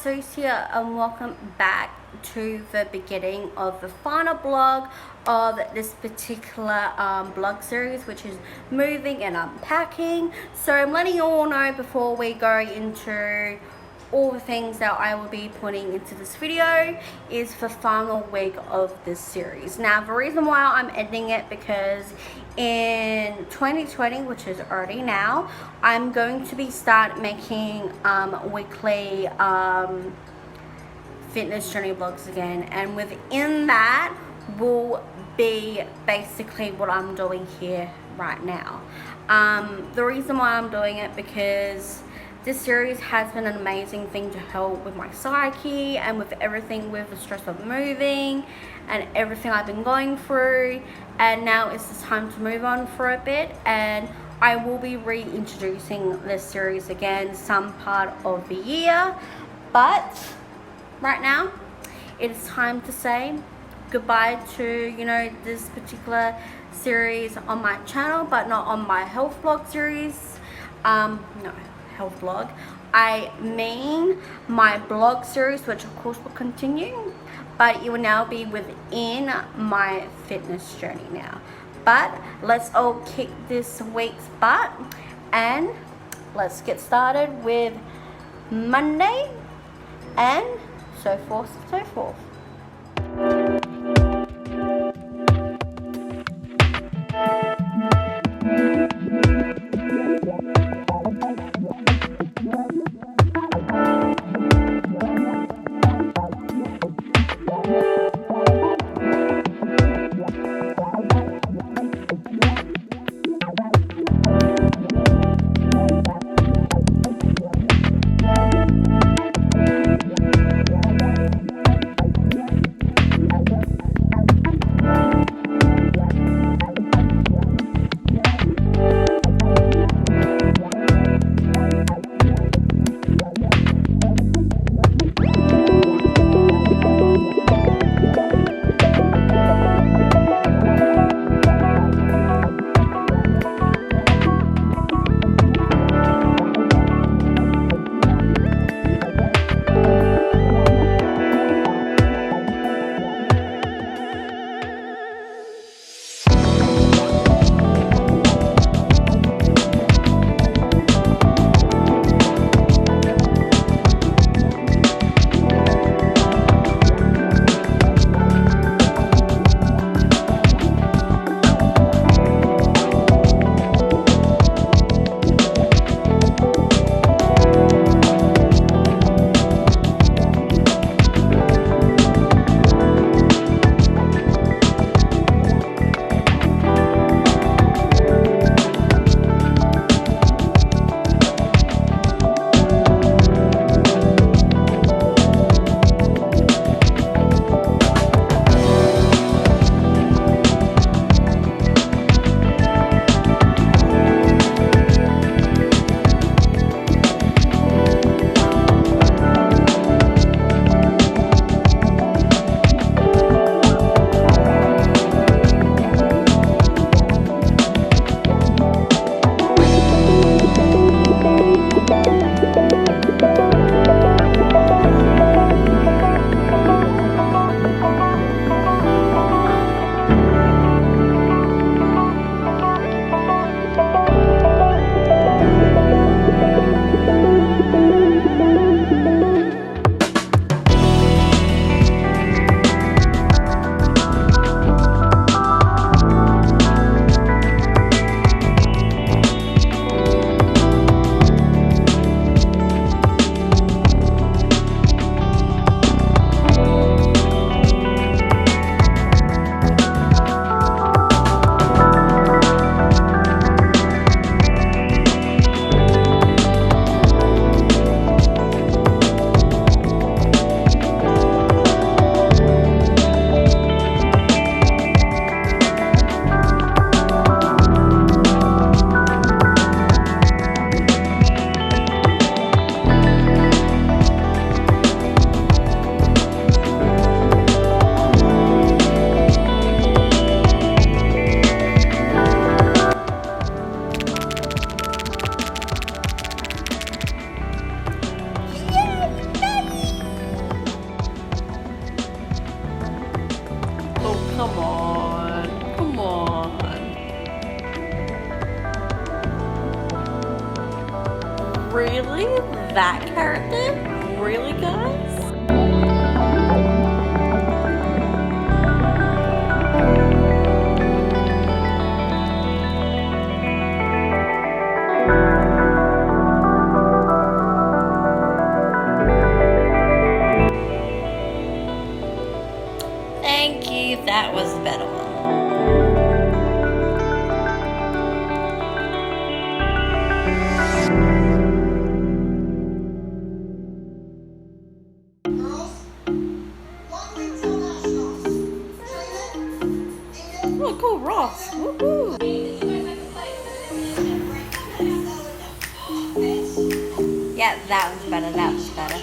Sophs here, and welcome back to the beginning of the final blog of this particular blog series, which is moving and unpacking. So I'm letting you all know before we go into all the things that I will be putting into this video is the final week of this series. Now the reason why I'm ending it because in 2020, which is already now, I'm going to be start making weekly fitness journey vlogs again, and within that will be basically what I'm doing here right now. The reason why I'm doing it because this series has been an amazing thing to help with my psyche and with everything, with the stress of moving and everything I've been going through. And now it's the time to move on for a bit, and I will be reintroducing this series again some part of the year. But right now it is time to say goodbye to, this particular series on my channel, but not on my health vlog series. No, health vlog, I mean my blog series, which of course will continue, but it will now be within my fitness journey now. But let's all kick this week's butt and let's get started with Monday and so forth and so forth. character? Really, guys? Thank you, that was a better one. Oh, cool, Ross. Woohoo! Yeah, that was better, that was better.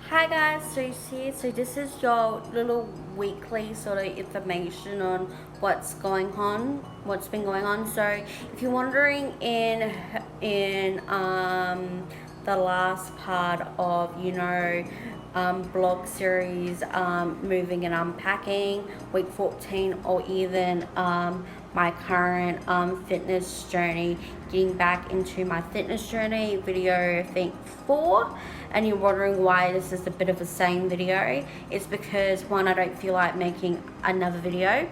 Hi guys, Sophs here. So this is your little weekly sort of information on what's going on, what's been going on. So if you're wondering, in the last part of blog series, moving and unpacking, week 14, or even my current fitness journey, getting back into my fitness journey, video I think 4, and you're wondering why this is a bit of a same video, it's because one, I don't feel like making another video,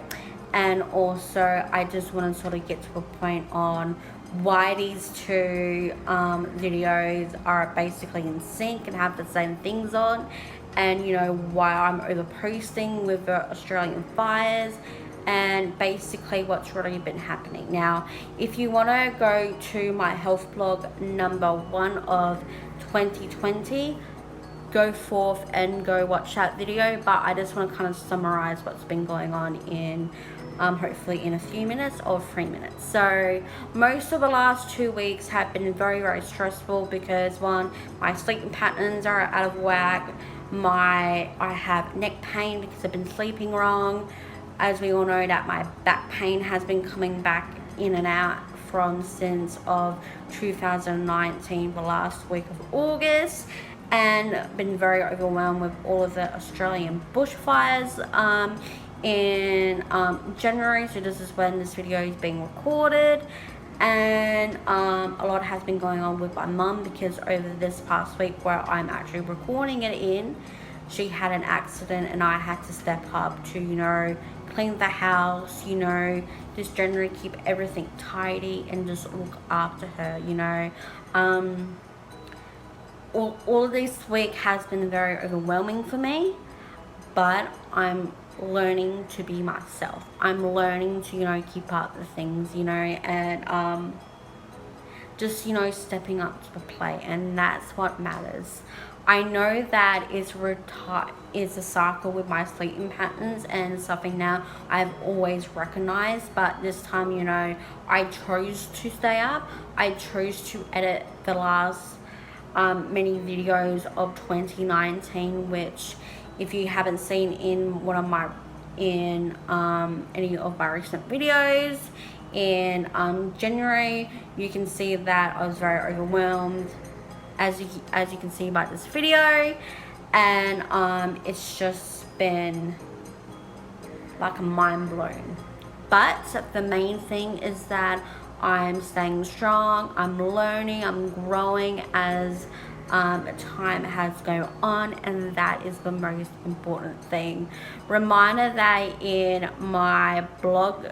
and also I just want to sort of get to a point on why these two videos are basically in sync and have the same things on, and why I'm over posting with the Australian fires, and basically what's really been happening. Now, if you want to go to my health blog number 1 of 2020, go forth and go watch that video. But I just want to kind of summarize what's been going on in hopefully in a few minutes or 3 minutes. So most of the last 2 weeks have been very, very stressful because one, my sleeping patterns are out of whack. I have neck pain because I've been sleeping wrong. As we all know, that my back pain has been coming back in and out from since of 2019, the last week of August, and been very overwhelmed with all of the Australian bushfires in January. So this is when this video is being recorded, and a lot has been going on with my mum because over this past week where I'm actually recording it in, she had an accident and I had to step up to, you know, clean the house, you know, just generally keep everything tidy and just look after her, you know. All of this week has been very overwhelming for me, but I'm learning to be myself. I'm learning to, you know, keep up the things, you know, and just, you know, stepping up to the plate, and that's what matters. I know that is a cycle with my sleeping patterns and something now I've always recognized, but this time, you know, I chose to stay up. I chose to edit the last many videos of 2019, which if you haven't seen in any of my recent videos in January, you can see that I was very overwhelmed, as you can see by this video, and it's just been like a mind blown. But the main thing is that I'm staying strong, I'm learning, I'm growing as time has gone on, and that is the most important thing. Reminder that in my blog,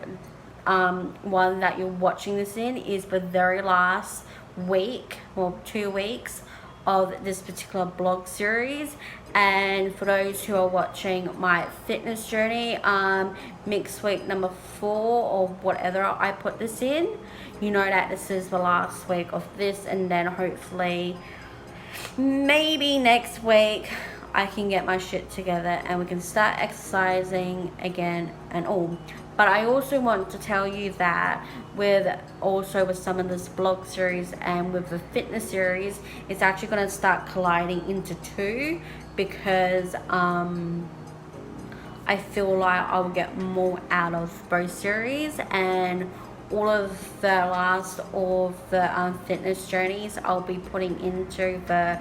one that you're watching this in, is the very last week, well, 2 weeks of this particular blog series. And for those who are watching my fitness journey, mixed week number 4 or whatever I put this in, you know that this is the last week of this, and then hopefully maybe next week I can get my shit together and we can start exercising again and all. But I also want to tell you that with some of this blog series and with the fitness series, it's actually going to start colliding into 2, because I feel like I will get more out of both series, and all of the last of the fitness journeys I'll be putting into the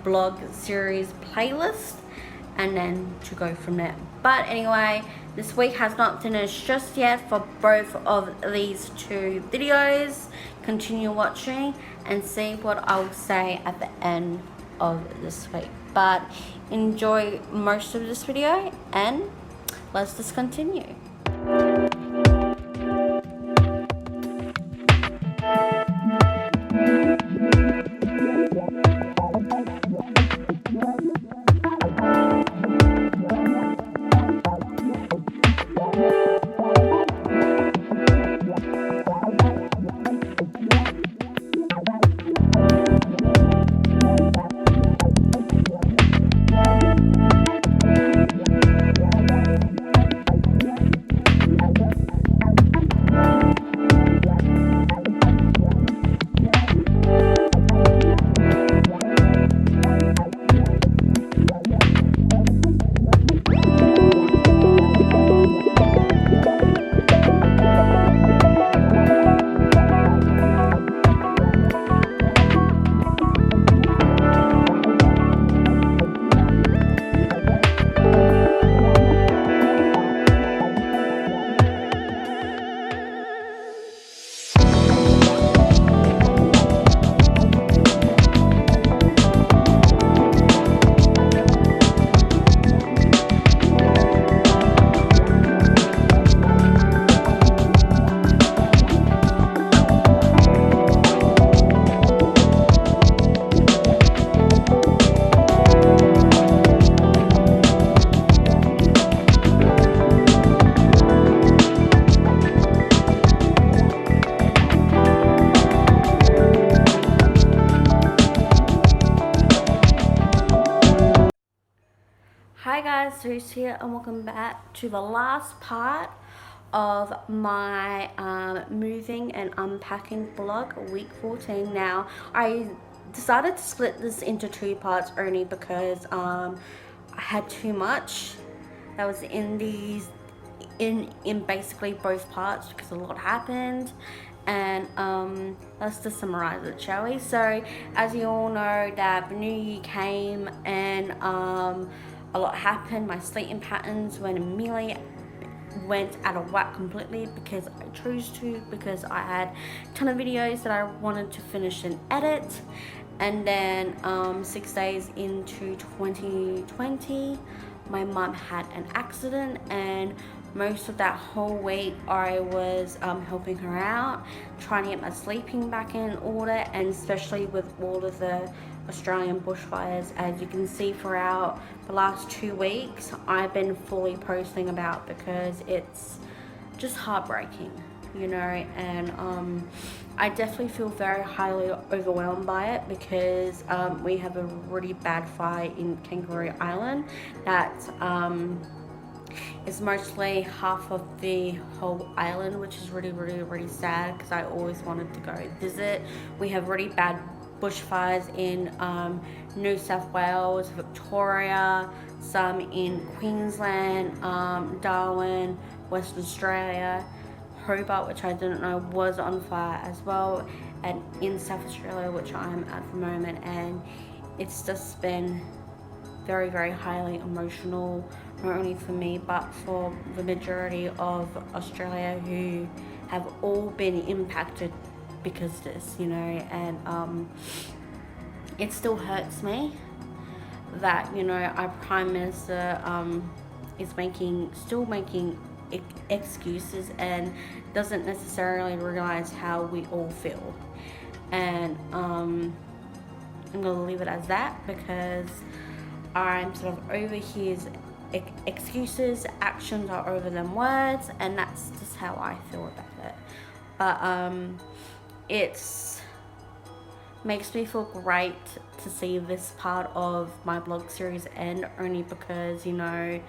blog series playlist, and then to go from there. But anyway, this week has not finished just yet for both of these 2 videos. Continue watching and see what I'll say at the end of this week. But enjoy most of this video, and let's just continue. Hi guys, Sophs here and welcome back to the last part of my moving and unpacking vlog, week 14. Now, I decided to split this into 2 parts only because I had too much that was in basically both parts because a lot happened. And let's just summarize it, shall we? So as you all know, that the new year came and a lot happened. My sleeping patterns immediately went out of whack completely because I chose to, because I had a ton of videos that I wanted to finish and edit. And then 6 days into 2020, my mum had an accident, and most of that whole week I was helping her out, trying to get my sleeping back in order, and especially with all of the Australian bushfires. As you can see, throughout the last 2 weeks I've been fully posting about, because it's just heartbreaking, you know. And I definitely feel very highly overwhelmed by it, because we have a really bad fire in Kangaroo Island that is mostly half of the whole island, which is really sad, because I always wanted to go visit. We have really bad bushfires in New South Wales, Victoria, some in Queensland, Darwin, Western Australia, Hobart, which I didn't know was on fire as well, and in South Australia, which I am at the moment. And it's just been very highly emotional, not only for me but for the majority of Australia, who have all been impacted because of this, you know. And it still hurts me that, you know, our Prime Minister is still making excuses and doesn't necessarily realize how we all feel. And I'm gonna leave it as that, because I'm sort of over his excuses. Actions are over them words, and that's just how I feel about it. But it's makes me feel great to see this part of my blog series end, only because, you know,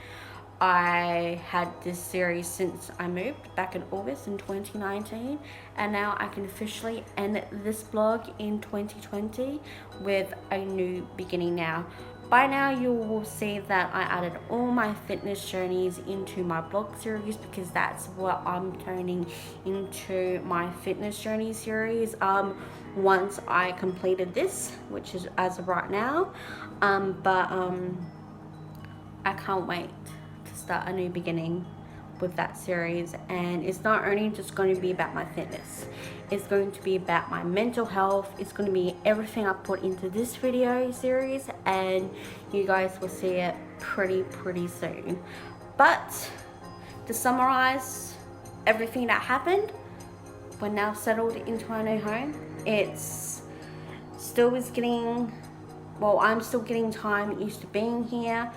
I had this series since I moved back in August in 2019, and now I can officially end this blog in 2020 with a new beginning. Now, by now you will see that I added all my fitness journeys into my blog series, because that's what I'm turning into my fitness journey series once I completed this, which is as of right now. But I can't wait to start a new beginning with that series. And it's not only just going to be about my fitness, it's going to be about my mental health. It's going to be everything I put into this video series, and you guys will see it pretty soon. But to summarize everything that happened, we're now settled into our new home. It's still is getting, well, I'm still getting time used to being here.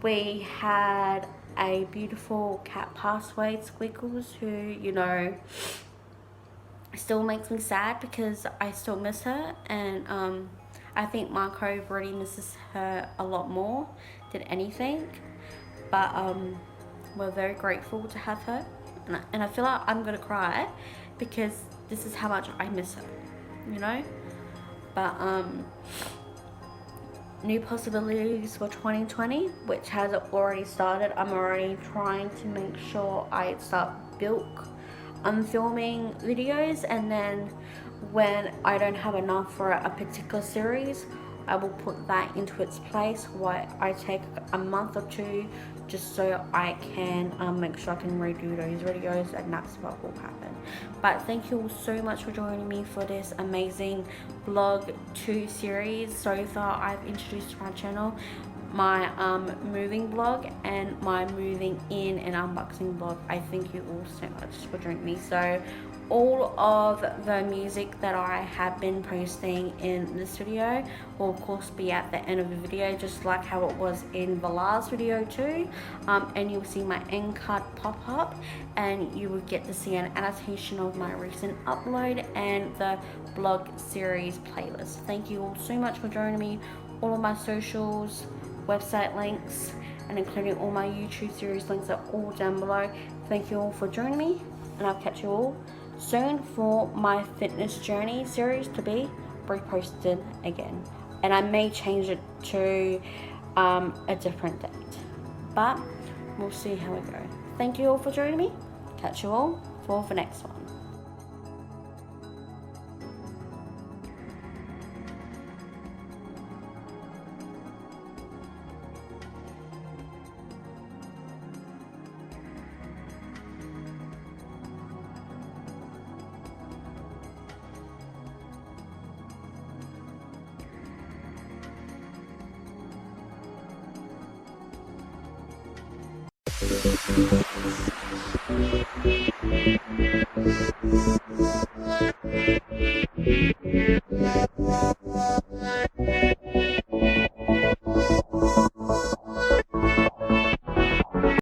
We had a beautiful cat pass away, Squiggles, who, you know, still makes me sad because I still miss her. And I think Marco really misses her a lot more than anything. But we're very grateful to have her, and I feel like I'm gonna cry because this is how much I miss her, you know. But new possibilities for 2020, which has already started. I'm already trying to make sure I start bulk filming videos, and then when I don't have enough for a particular series, I will put that into its place, while I take a month or 2 just so I can make sure I can redo those videos, and that's what will happen. But thank you all so much for joining me for this amazing vlog 2 series. So far I've introduced to my channel my moving vlog and my moving in and unboxing vlog. I thank you all so much for joining me. So all of the music that I have been posting in this video will of course be at the end of the video, just like how it was in the last video too. And you'll see my end card pop up, and you will get to see an annotation of my recent upload and the blog series playlist. Thank you all so much for joining me. All of my socials, website links, and including all my YouTube series links are all down below. Thank you all for joining me, and I'll catch you all soon for my fitness journey series to be reposted again. And I may change it to a different date, but we'll see how it goes. Thank you all for joining me. Catch you all for the next one.